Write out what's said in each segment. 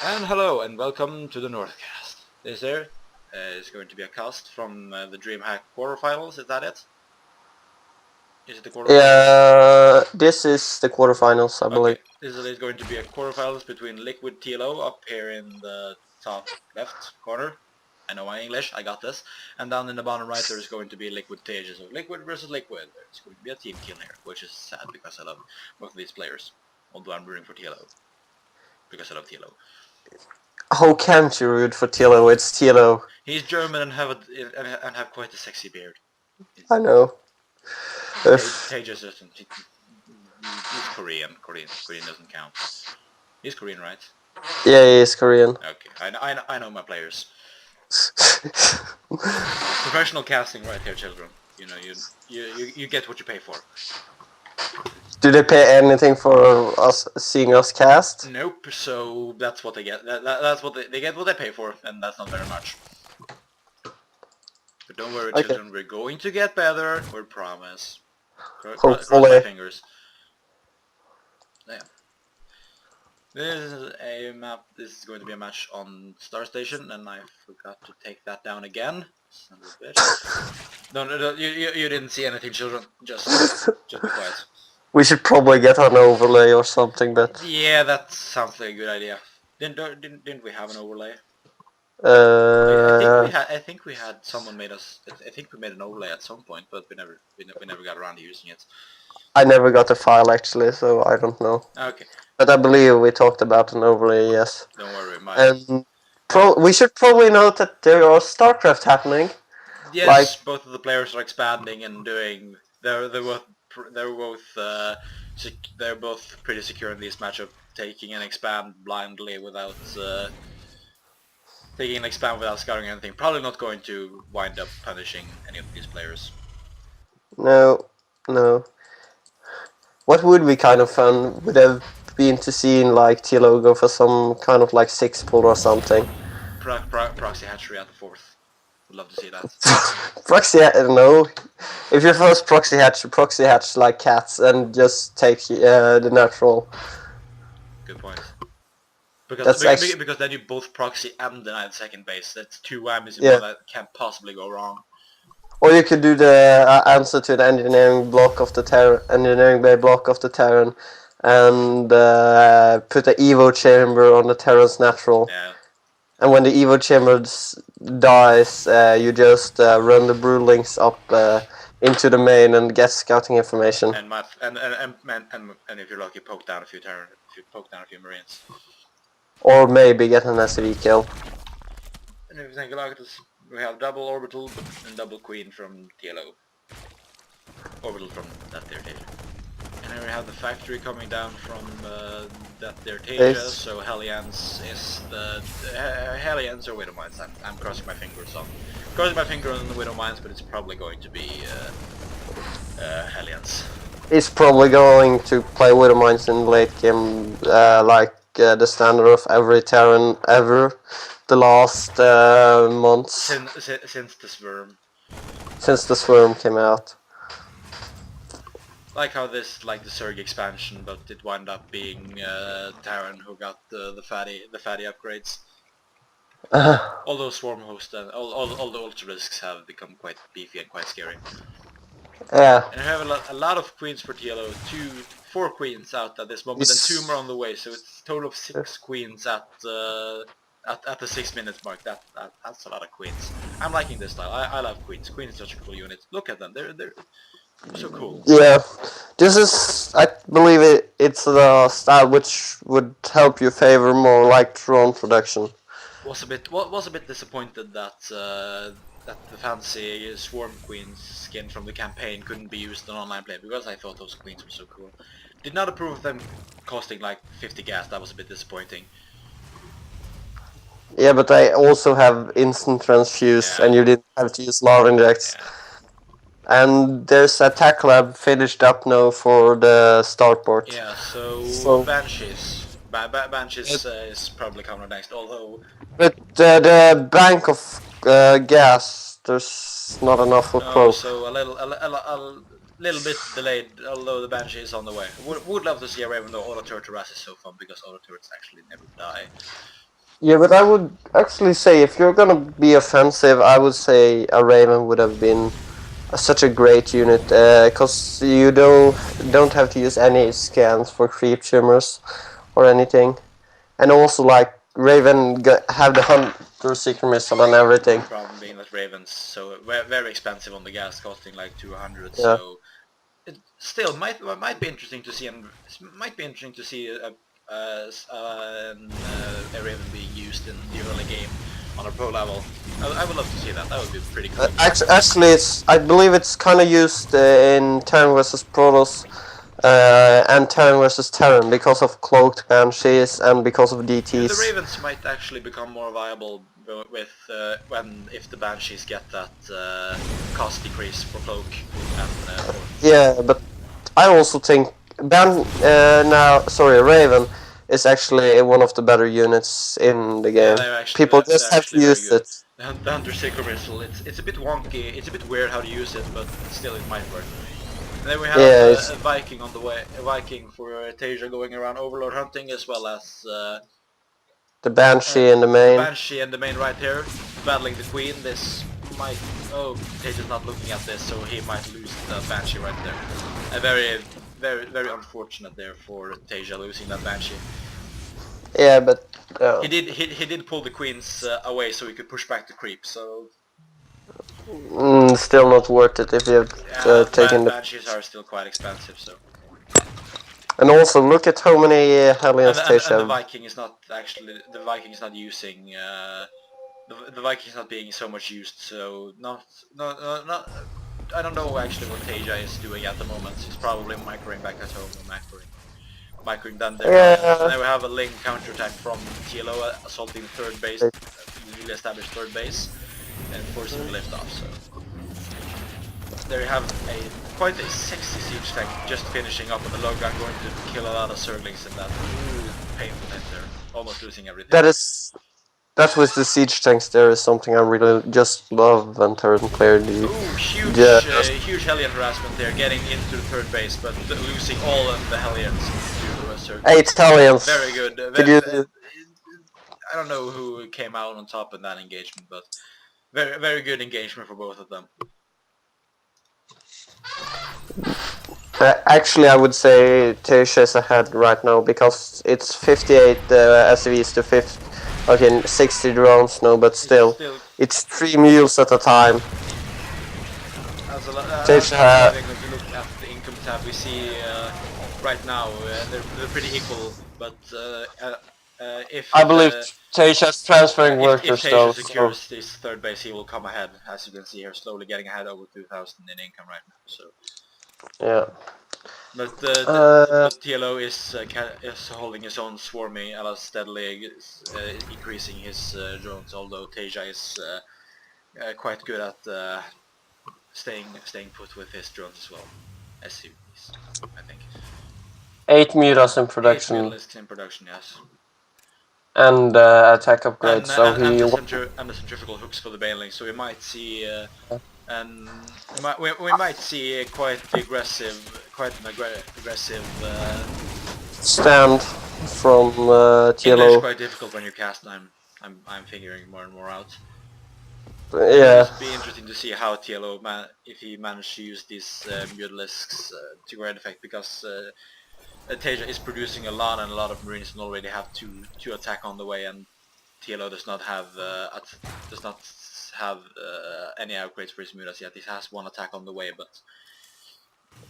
And hello and welcome to the Northcast. This here is going to be a cast from the Dreamhack quarterfinals, is that it? Is it the quarterfinals? Yeah, this is the quarterfinals, I believe. Okay, this is going to be a quarterfinals between LiquidTLO up here in the top left corner. I know my English, I got this. And down in the bottom right there is going to be LiquidTeaja. So Liquid versus Liquid. There's going to be a team kill here, which is sad because I love both of these players. Although I'm rooting for TLO. Because I love TLO. How can't you root for TLO? It's TLO. He's German and have quite a sexy beard. I know. Tejas isn't. He's Korean. Korean doesn't count. He's Korean, right? Yeah, he's Korean. Okay, I know my players. Professional casting right here, children. You know, you get what you pay for. Do they pay anything for us seeing us cast? Nope. So that's what they get. That's what they get what they pay for, and that's not very much. But don't worry, children. We're going to get better. We promise. Cross my fingers. Yeah. This is a map. This is going to be a match on Star Station, and I forgot to take that down again. Son of a bitch. No, you didn't see anything, children. Just be quiet. We should probably get an overlay or something, but yeah, that sounds like a good idea. Didn't we have an overlay? I think we had someone made us. I think we made an overlay at some point, but we never got around to using it. I never got the file actually, so I don't know. Okay. But I believe we talked about an overlay, yes. Don't worry, And we should probably note that there are StarCraft happening. Yes, both of the players are expanding and doing. They're both pretty secure in this matchup, taking an expand blindly without scouting anything. Probably not going to wind up punishing any of these players. No. What would be kind of fun would have been to see like TLO go for some kind of like 6-pull or something. Proxy hatchery at the 4th. Would love to see that. Proxy no. If you first proxy hatch like cats and just take the natural. Good point. Because then you both proxy and deny the second base. That's two whammies in one that can't possibly go wrong. Or you could do the answer to the engineering block of the engineering bay block of the Terran, and put the Evo chamber on the Terran's natural. Yeah. And when the Evo chamber dies, you just run the Broodlings up into the main and get scouting information. And if you're lucky, poke down a few Terran, poke down a few Marines. Or maybe get an SCV kill. And if you think about this, we have double orbital and double queen from TLO. Orbital from that there Teaja. And then we have the factory coming down from that there Teaja, so Hellions is the... Hellions or Widow Mines. I'm crossing my fingers on. Crossing my finger on the Widow Mines, but it's probably going to be Hellions. He's probably going to play Widow Mines in late game, like the standard of every Terran ever. The last months. Since the Swarm. Since the Swarm came out. Like how this, like the Surge expansion, but it wound up being Terran who got the fatty upgrades. Although Swarm host and all the Ultralisks have become quite beefy and quite scary. Yeah. And I have a lot of queens for TLO, 4 queens out at this moment, and 2 more on the way, so it's a total of 6 queens at the 6-minute mark. That's a lot of queens. I'm liking this style. I love queens. Queen is such a cool unit. Look at them. They're so cool. Yeah, this is, I believe it's the style which would help you favor more like drone production. Was a bit disappointed that the fancy Swarm Queens skin from the campaign couldn't be used in online play, because I thought those queens were so cool. Did not approve of them costing like 50 gas. That was a bit disappointing. Yeah, but they also have instant transfuse, and you didn't have to use lava injects. Yeah. And there's a tech lab finished up now for the starport. Yeah, so Banshees. Banshees is probably coming next, although... But the bank of gas, there's not enough for Pro. So a little bit delayed, although the Banshee is on the way. Would love to see a Raven, though. Auto turret harass is so fun, because auto turrets actually never die. Yeah, but I would actually say if you're gonna be offensive, I would say a Raven would have been such a great unit, because you don't have to use any scans for creep shimmers or anything, and also like Raven have the Hunter Seeker missile and everything. The problem being that Ravens so very expensive on the gas, costing like 200. Yeah. So it still might be interesting to see, and might be interesting to see a Raven being used in the early game on a pro level. I would love to see that. That would be pretty cool. Actually, I believe it's kind of used in Terran vs Protoss and Terran vs Terran because of cloaked banshees and because of DTs. The Ravens might actually become more viable with if the banshees get that cost decrease for cloak. And, yeah, but I also think Raven is actually one of the better units in the game. Yeah, People just have to use it. The Hunter Seeker missile, it's a bit wonky, it's a bit weird how to use it, but still it might work. And then we have a Viking on the way, a Viking for Teja going around Overlord hunting, as well as the Banshee in the main. The Banshee in the main right here, battling the Queen. This might... Oh, Teja's not looking at this, so he might lose the Banshee right there. A very unfortunate there for Teja losing that Banshee. Yeah, but he did pull the Queens away so he could push back the creep. So still not worth it if you've taken the Banshees are still quite expensive. So. And also look at how many Hellions Teja. And the Viking is not actually using the Viking is not being so much used. So not. I don't know actually what Teja is doing at the moment. He's probably microing back at home or microing down there. Yeah. And then we have a link counterattack from TLO assaulting third base, newly established third base, and forcing the lift off. So there you have quite a sexy siege tank just finishing up on the low gun, going to kill a lot of Zerglings in that painful hit there, almost losing everything. That was the siege tanks there is something I really just love when Terran player do. Ooh, huge Hellion harassment there, getting into the third base, but losing all of the Hellions to a certain... 8 Hellions! Very good. I don't know who came out on top in that engagement, but very good engagement for both of them. Actually, I would say Teja is ahead right now because it's 58 SCVs to 60 drones now, but still it's 3 mules at a time. Teja. If you look at the income tab, we see right now they're pretty equal, but if I believe Teja's transferring workers though. If Teja secures this third base, he will come ahead, as you can see here, slowly getting ahead over 2,000 in income right now. So. Yeah. But TLO is holding his own swarming, and steadily increasing his drones. Although Teja is quite good at staying put with his drones as well. SCVs, I think. 8 mutas in production. 8 mutalisks in production, yes. And attack upgrades. And the centrifugal hooks for the baneling. So we might see. And we might see quite an aggressive stand from TLO. It's quite difficult when you cast. I'm figuring more and more out. Yeah. It'll be interesting to see how TLO if he managed to use these mutalisks to great effect, because Teja is producing a lot of marines and already have two attack on the way, and TLO does not have any upgrades for his mutas yet. He has 1 attack on the way, but...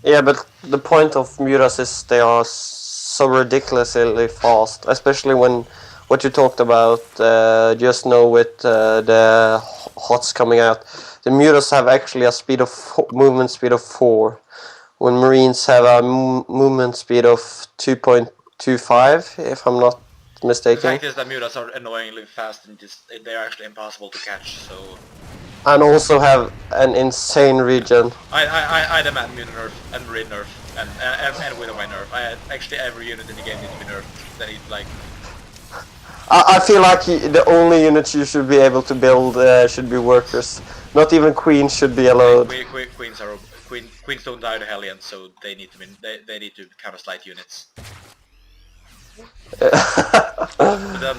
Yeah, but the point of mutas is they are so ridiculously fast, especially when what you talked about just now with the HOTS coming out. The mutas have actually a movement speed of 4, when marines have a movement speed of 2.25, if I'm not mistaken. The fact is that mutas are annoyingly fast, and they're actually impossible to catch, so... And also have an insane regen. I demand muta nerf and marine nerf and widowmane nerf. Actually every unit in the game needs to be nerfed. They need, like... I feel like the only units you should be able to build should be workers. Not even queens should be allowed. Queens don't die to Hellions, so they need to counter slight units. But then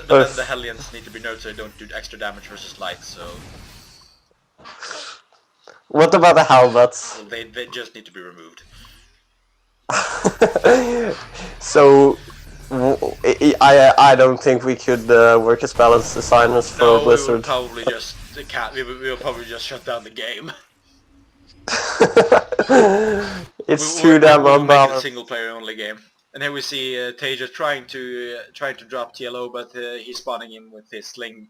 the Hellions need to be nerfed so they don't do extra damage versus light. So What about the Halberds? well, they just need to be removed. So I don't think we could work as balance designers for No, Blizzard. we will probably just we'll probably just shut down the game. It's too damn we'll make it a unbalanced. single player only game. And here we see Teaja trying to drop TLO, but he's spawning him with his sling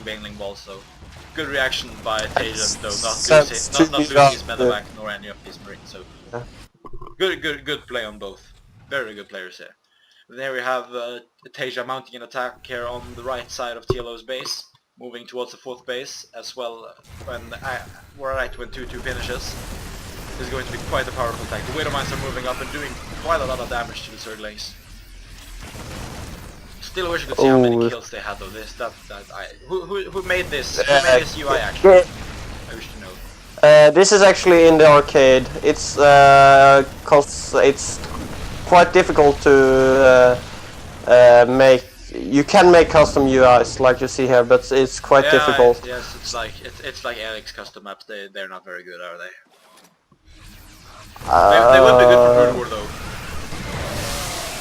baneling ball. So good reaction by Teaja, though not losing his medevac nor any of his marines. So good play on both. Very good players here. And there we have Teaja mounting an attack here on the right side of TLO's base, moving towards the 4th base as well. When 2-2 finishes. This is going to be quite a powerful attack. The Widow Mines are moving up and doing quite a lot of damage to the Zerglings. Still wish you could see how many kills they had though. Who made this? Who made this UI actually? I wish to know. This is actually in the arcade. It's cause it's quite difficult to make. You can make custom UIs like you see here, but it's quite difficult. Yes, it's like Eric's custom maps. They're not very good, are they? They would be good for Brood War though.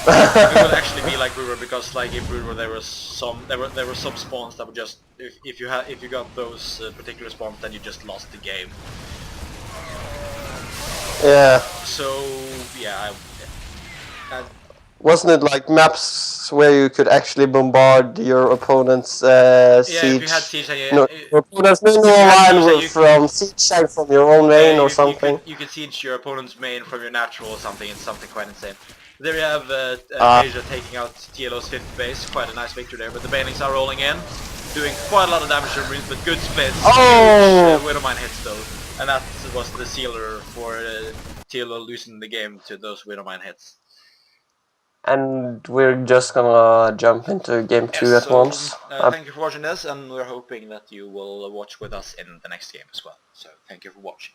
It would actually be like Brood War because like in Brood War there were some spawns that would just if you got those particular spawns then you just lost the game. Yeah. So yeah. Wasn't it like maps where you could actually bombard your opponent's siege? Yeah, if you had siege, No, your opponent's main line from siege from your own main or something. You could siege your opponent's main from your natural or something. It's something quite insane. There we have Asia taking out TLO's 5th base. Quite a nice victory there. But the banelings are rolling in, doing quite a lot of damage to Marines, but good splits. Oh! Huge Widowmine hits though, and that was the sealer for TLO losing the game to those Widowmine hits. And we're just gonna jump into game 2 at once. Thank you for watching this, and we're hoping that you will watch with us in the next game as well. So thank you for watching.